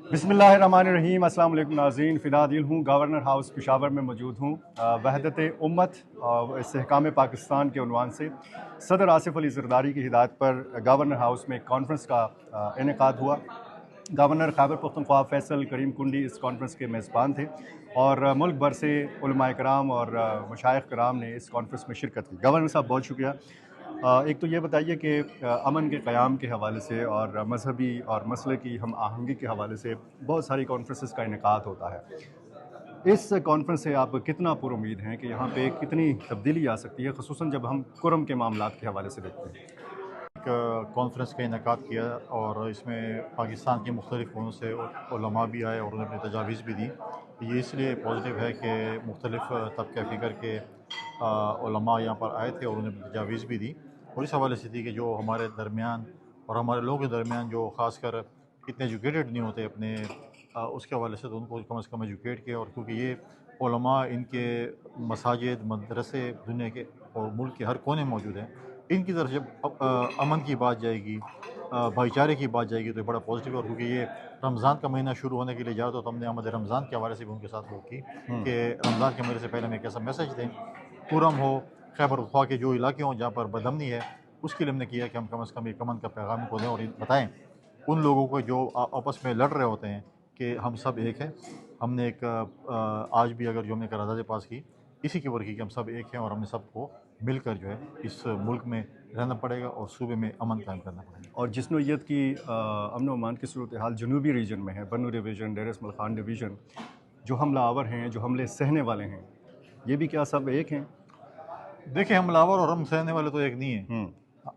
बिस्मिल्लाहिर्रहमानिर्रहीम। अस्सलाम वालेकुम नाज़रीन, फ़िदा दिल हूँ, गवर्नर हाउस पेशावर में मौजूद हूँ। वहदत उम्मत इस्तेहकाम पाकिस्तान के उन्वान से सदर आसिफ अली ज़रदारी की हिदायत पर गवर्नर हाउस में एक कॉन्फ्रेंस का इनेकाद हुआ। गवर्नर खैबर पख्तूनख्वा फैसल करीम कुंडी इस कॉन्फ्रेंस के मेज़बान थे और मुल्क भर से उलमाए कराम और मशाइख कराम ने इस कॉन्फ्रेंस में शिरकत की। गवर्नर साहब बहुत शुक्रिया। एक तो ये बताइए कि अमन के क़याम के हवाले से और मजहबी और मसलकी हम आहंगी के हवाले से बहुत सारी कॉन्फ्रेंसेस का इनेकाद होता है। इस कॉन्फ्रेंस से आप कितना पुरुमीद हैं कि यहाँ पे कितनी तब्दीली आ सकती है, ख़ुसूसन जब हम कुरम के मामलात के हवाले से देखते हैं? कॉन्फ्रेंस का इनेकाद किया और इसमें पाकिस्तान के मुख्तलिफ़ कोनों से उलमा भी आए और उन्होंने अपनी तजावीज़ भी दी। ये इसलिए पॉजिटिव है कि मुख्तलिफ़ तबक़े फ़िक्र के उलमा यहाँ पर आए थे और उन्होंने अपनी तजावीज़ भी दी, और इस हवाले से थी कि जो हमारे दरमियान और हमारे लोगों के दरमियान जो ख़ासकर इतने एजुकेटेड नहीं होते अपने उसके हवाले से, तो उनको कम से कम एजुकेट किया। और क्योंकि ये उलमा इनके मसाजिद मदरसे दुनिया के और मुल्क के हर कोने में मौजूद हैं, इनकी तरफ जब अमन की बात जाएगी, भाईचारे की बात जाएगी, तो ये बड़ा पॉजिटिव है। और क्योंकि ये रमज़ान का महीना शुरू होने के लिए जा रहा था, तो हमने आमद रमज़ान के हवाले से भी उनके साथ वो की कि रमज़ान के महीने से पहले हमें कैसा मैसेज दें, कुरम हो, खैबर पख्तूनख्वा के जो इलाके हों जहाँ पर बदअमनी है, उसके लिए हमने किया कि हम कम से कम एक अमन का पैगाम को दें और बताएँ उन लोगों को जो आपस में लड़ रहे होते हैं कि हम सब एक हैं। हमने एक आज भी अगर जो हमने करारदाद पास की, इसी की वर्की कि हम सब एक हैं और हमें सबको मिलकर जो है इस मुल्क में रहना पड़ेगा और सूबे में अमन कायम करना पड़ेगा। और जिस नोयत की अमन अमान की सूरत हाल जनूबी रीजन में है, बन्नू डिवीज़न, डेर इस्माइल खान डिवीज़न, जो हमलावर हैं, जो हमले सहने वाले हैं, ये भी क्या सब एक हैं? देखिए, हमलावर और हम सहने वाले तो एक नहीं है।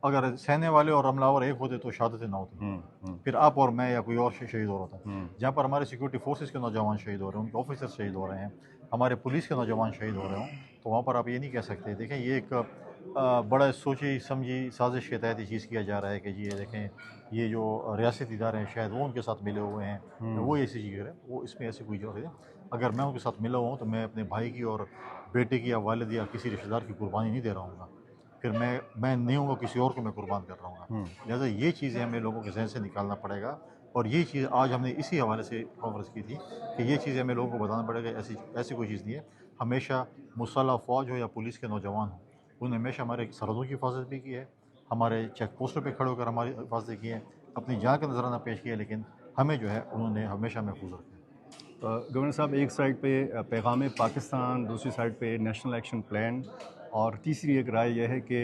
अगर सहने वाले और हमलावर एक होते तो शहादतें ना होती, फिर आप और मैं या कोई और शहीद हो रहा था। जहाँ पर हमारे सिक्योरिटी फोर्सेस के नौजवान शहीद हो रहे हैं, उनके ऑफिसर शहीद हो रहे हैं, हमारे पुलिस के नौजवान शहीद हो रहे हों, तो वहाँ पर आप ये नहीं कह सकते। देखें, ये एक बड़ा सोची समझी साजिश के तहत ये चीज़ किया जा रहा है कि जी ये देखें, ये जो रियासती इदारे हैं शायद वो उनके साथ मिले हुए हैं, वो ऐसी चीज़ है, वो इसमें ऐसी कोई जो है। अगर मैं उनके साथ मिला हुआ हूँ तो मैं अपने भाई की और बेटे की या वालिद या किसी रिश्तेदार की कुर्बानी नहीं दे रहा हूँ, फिर मैं नहीं हूँ किसी और को मैं कुर्बान कर रहा हूँ। लिहाजा ये चीज़ें हमें लोगों के जहन से निकालना पड़ेगा, और ये चीज़ आज हमने इसी हवाले से कॉन्फ्रेंस की थी कि ये चीज़ें हमें लोगों को बताना पड़ेगा। ऐसी कोई चीज़ नहीं है। हमेशा मुसल्लह फ़ौज हो या पुलिस के नौजवान हो, उन्होंने हमेशा हमारे सरहदों की हिफाजत भी की है, हमारे चेक पोस्टों पर खड़े होकर हमारी हिफाजत की है, अपनी जान का नजराना पेश किया, लेकिन हमें जो है उन्होंने हमेशा महफूज रखा है। गवर्नर साहब, एक साइड पे पैगाम पाकिस्तान, दूसरी साइड पे नेशनल एक्शन प्लान, और तीसरी एक राय यह है कि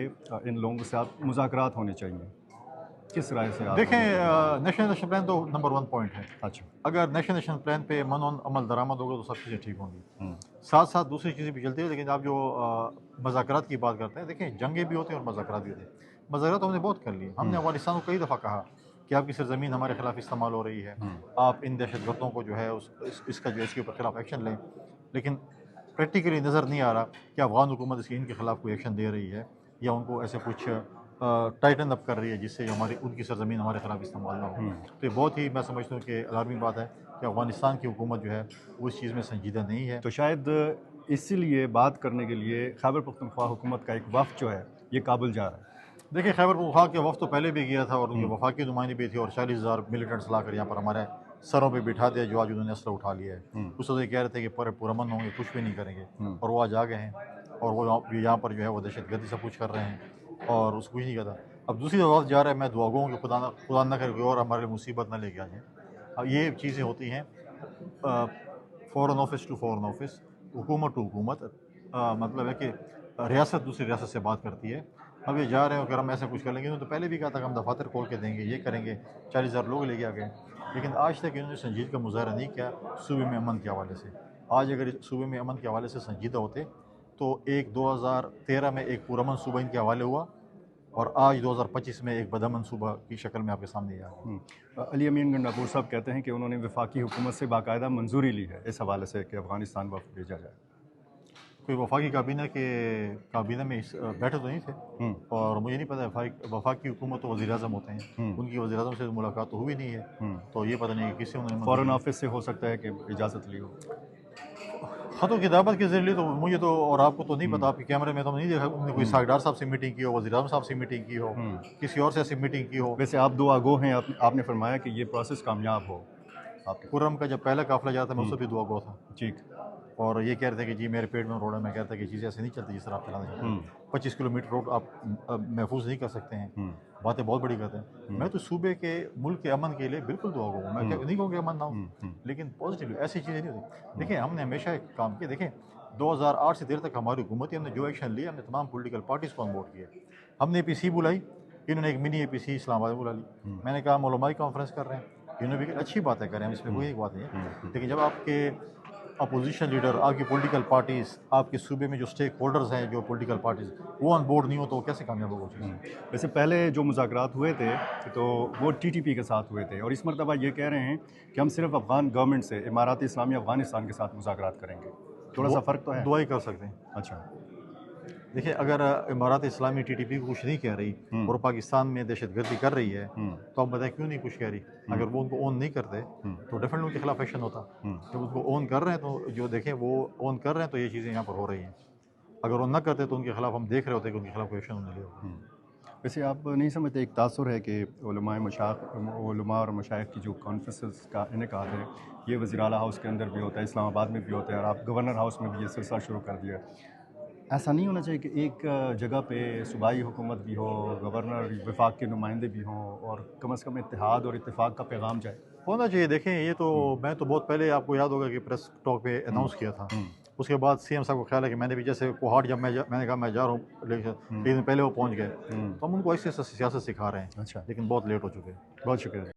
इन लोगों के साथ मुज़ाकरात होने चाहिए। किस राय से आप? देखें, नेशनल एक्शन प्लान तो नंबर 1 पॉइंट है। अच्छा। अगर नेशनल एक्शन प्लान पे अमल दरामद होगा तो सब चीज़ें ठीक होंगी। साथ साथ दूसरी चीज़ें भी चलती है, लेकिन आप जो मज़ाकरात की बात करते हैं, देखें जंगें भी होती हैं और मज़ाकरात भी होते हैं। मज़ाकरात हमने बहुत कर लिए। हमने अफगानिस्तान को कई दफ़ा कहा कि आपकी सरजमीन हमारे खिलाफ इस्तेमाल हो रही है, आप इन दहशतगर्दों को जो है इसका जो इसके ऊपर खिलाफ एक्शन लें, लेकिन प्रैक्टिकली नज़र नहीं आ रहा कि अफगान हुकूमत इनके खिलाफ कोई एक्शन दे रही है या उनको ऐसे कुछ टाइटन अप कर रही है जिससे हमारी उनकी सरजमीन हमारे खिलाफ इस्तेमाल ना हो। तो ये बहुत ही मैं समझता हूँ कि अलार्मिंग बात है कि अफगानिस्तान की हुकूमत जो है वो इस चीज़ में संजीदा नहीं है। तो शायद इसीलिए बात करने के लिए खैबर पख्तूनख्वा हुकूमत का एक वफ़द जो है ये काबुल जा रहा है। देखिए, खैबर पख्तूनख्वा के वफ़द तो पहले भी गया था और उनके वफाकी नुमाइंदे भी थे, और 40,000 मिलिटेंट्स लाकर यहाँ पर हमारे सरों पे बिठा दिया जो आज उन्होंने असला उठा लिया है। उस वक्त कह रहे थे कि पुरअमन होंगे, कुछ भी नहीं करेंगे, और वो आज आ गए हैं और वो यहाँ पर जो है वो दहशतगर्दी सब कुछ कर रहे हैं और उसको कुछ नहीं करता। अब दूसरी वक्त जा रहा है, मैं दुआ गो कि खुदा ना करे कोई और हमारे लिए मुसीबत ना लेके आ जाए। अब ये चीज़ें होती हैं foreign office to foreign office, हुकूमत टू हुकूमत, मतलब है कि रियासत दूसरी रियासत से बात करती है। अब ये जा रहे हैं, अगर हम ऐसा कुछ कर लेंगे, तो पहले भी कहा था कि हम दफातर खोल के देंगे, ये करेंगे, 40,000 लोग लेके आ गए, लेकिन आज तक इन्होंने संजीदगी का मुजाहरा नहीं किया सूबे में अमन के हवाले से। आज अगर इस सूबे में अमन के हवाले से संजीदा होते तो 2013 में एक पुरअमन सूबा इनके हवाले हुआ, और आज 2025 में एक बदअमन सूबा की शक्ल में आपके सामने आ गया। अली अमीन गंडापुर साहब कहते हैं कि उन्होंने वफाकी हुकूमत से बाकायदा मंजूरी ली है इस हवाले से कि अफगानिस्तान वफ़द भेजा जाए। कोई वफाकी काबीना में बैठे तो नहीं थे, और मुझे नहीं पता वफाकी हुकूमत तो वज़ीर आज़म होते हैं, उनकी वज़ीर आज़म से मुलाकात तो हुई नहीं है, तो ये पता नहीं कि किससे उन्होंने फ़ॉरेन ऑफिस से हो सकता है कि इजाज़त ली हो। ख़तों की दावत के ज़रिए तो मुझे तो और आपको तो नहीं पता, आपके कैमरे में तो नहीं देखा उन्होंने कोई सागडार साहब से मीटिंग की हो, वज़ीर आज़म साहब से मीटिंग की हो, किसी और से ऐसी मीटिंग की हो। वैसे आप दो आगो हैं, आपने फरमाया कि ये प्रोसेस कामयाब हो, آپ کے؟ خرم کا جب پہلا قافلہ جاتا تھا میں اس سے بھی دعا گو تھا، ٹھیک. اور یہ کہہ رہے تھے کہ جی میرے پیٹ میں روڈ ہے. میں کہتا کہ یہ چیزیں ایسے نہیں چلتی جس طرح آپ چلانا چاہتے ہیں. 25 کلومیٹر روڈ آپ محفوظ نہیں کر سکتے ہیں. باتیں بہت بڑی کرتے ہیں. میں تو صوبے کے ملک کے امن کے لیے بالکل دعا گو ہوں. میں نہیں کہوں کہ امن نہ ہو، لیکن پازیٹیو ایسی چیزیں نہیں ہوتی. دیکھیں ہم نے ہمیشہ ایک کام کیا. دیکھیں 2008 سے دیر تک ہماری حکومت ہم نے جو ایکشن لیا، ہم نے تمام پولیٹیکل پارٹیز کو آن بورڈ کیا. ہم نے APC بلائی، انہوں نے ایک منی APC اسلام آباد بلا لی. میں نے کہا ہم علمائی کانفرنس کر رہے ہیں، انہوں نے بھی اچھی باتیں کریں، ہم اس میں کوئی ایک بات نہیں ہے. لیکن جب آپ کے اپوزیشن لیڈر، آپ کی پولیٹیکل پارٹیز، آپ کے صوبے میں جو اسٹیک ہولڈرز ہیں، جو پولیٹیکل پارٹیز، وہ آن بورڈ نہیں ہو تو کیسے کامیاب ہوگا چیز؟ ویسے پہلے جو مذاکرات ہوئے تھے تو وہ TTP کے ساتھ ہوئے تھے، اور اس مرتبہ یہ کہہ رہے ہیں کہ ہم صرف افغان گورنمنٹ سے، امارات اسلامیہ افغانستان کے ساتھ مذاکرات کریں گے. تھوڑا سا فرق تو ہے. دعائی کر سکتے ہیں. اچھا. دیکھیں اگر امارات اسلامی TTP کو کچھ نہیں کہہ رہی اور پاکستان میں دہشت گردی کر رہی ہے تو آپ بتائیں کیوں نہیں کچھ کہہ رہی؟ اگر وہ ان کو اون نہیں کرتے تو ڈیفینیٹلی ان کے خلاف ایکشن ہوتا. جب ان کو اون کر رہے ہیں تو جو دیکھیں وہ اون کر رہے ہیں تو یہ چیزیں یہاں پر ہو رہی ہیں. اگر اون نہ کرتے تو ان کے خلاف ہم دیکھ رہے ہوتے کہ ان کے خلاف کوئی ایکشن ہونے لگے ہوگا. ویسے آپ نہیں سمجھتے ایک تاثر ہے کہ علماء اور مشائخ کی جو کانفرنسز کا انعقاد ہے یہ وزیر اعلیٰ ہاؤس کے اندر بھی ہوتا ہے، اسلام آباد میں بھی ہوتا ہے، اور آپ گورنر ہاؤس میں بھی یہ سلسلہ شروع کر دیا. ایسا نہیں ہونا چاہیے کہ ایک جگہ پہ صوبائی حکومت بھی ہو، گورنر وفاق کے نمائندے بھی ہوں، اور کم از کم اتحاد اور اتفاق کا پیغام جائے؟ ہونا چاہیے. دیکھیں یہ تو میں تو بہت پہلے آپ کو یاد ہوگا کہ پریس ٹاک پہ اناؤنس کیا تھا. اس کے بعد CM صاحب کو خیال ہے کہ میں نے بھی جیسے کوہاٹ جب میں نے کہا میں جا رہا ہوں، لیکن پہلے وہ پہنچ گئے. تو ہم ان کو ایسے سیاست سکھا رہے ہیں. اچھا. لیکن بہت لیٹ ہو چکے ہیں. بہت شکریہ.